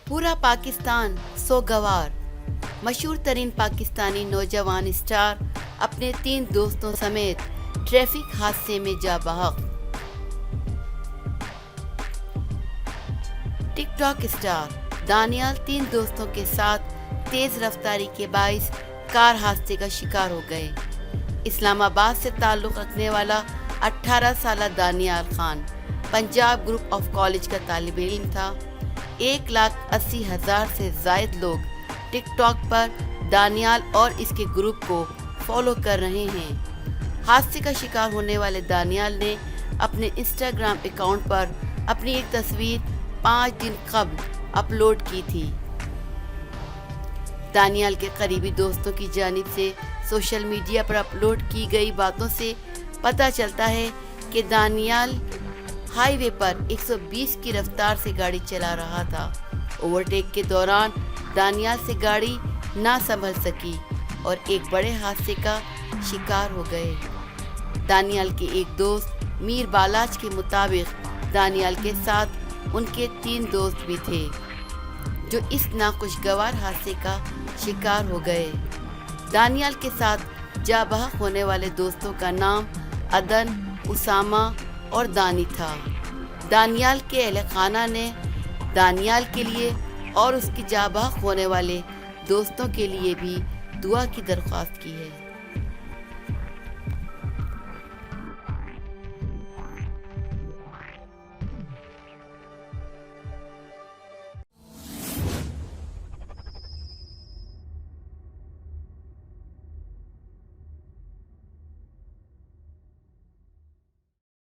پورا پاکستان سوگوار۔ مشہور ترین پاکستانی نوجوان اسٹار اپنے 3 دوستوں سمیت ٹریفک حادثے میں جاں بحق۔ ٹک ٹاک اسٹار دانیال 3 دوستوں کے ساتھ تیز رفتاری کے باعث کار حادثے کا شکار ہو گئے۔ اسلام آباد سے تعلق رکھنے والا 18 سالہ Danial Khan Punjab group of college کا طالب علم تھا۔ 1,80,000 سے زائد لوگ ٹک ٹاک پر دانیال اور اس کے گروپ کو فالو کر رہے ہیں۔ حادثے کا شکار ہونے والے دانیال نے اپنے انسٹاگرام اکاؤنٹ پر اپنی ایک تصویر 5 دن قبل اپلوڈ کی تھی۔ دانیال کے قریبی دوستوں کی جانب سے سوشل میڈیا پر اپلوڈ کی گئی باتوں سے پتہ چلتا ہے کہ دانیال ہائی وے پر 120 کی رفتار سے گاڑی چلا رہا تھا۔ اوورٹیک کے دوران دانیال سے گاڑی نہ سنبھل سکی اور ایک بڑے حادثے کا شکار ہو گئے۔ دانیال کے ایک دوست میر بالاچ کے مطابق دانیال کے ساتھ ان کے 3 دوست بھی تھے جو اس ناخوشگوار حادثے کا شکار ہو گئے۔ دانیال کے ساتھ جاں بحق ہونے والے دوستوں کا نام عدن، اسامہ اور دانی تھا۔ دانیال کے اہل خانہ نے دانیال کے لیے اور اس کی جاں بحق ہونے والے دوستوں کے لیے بھی دعا کی درخواست کی ہے۔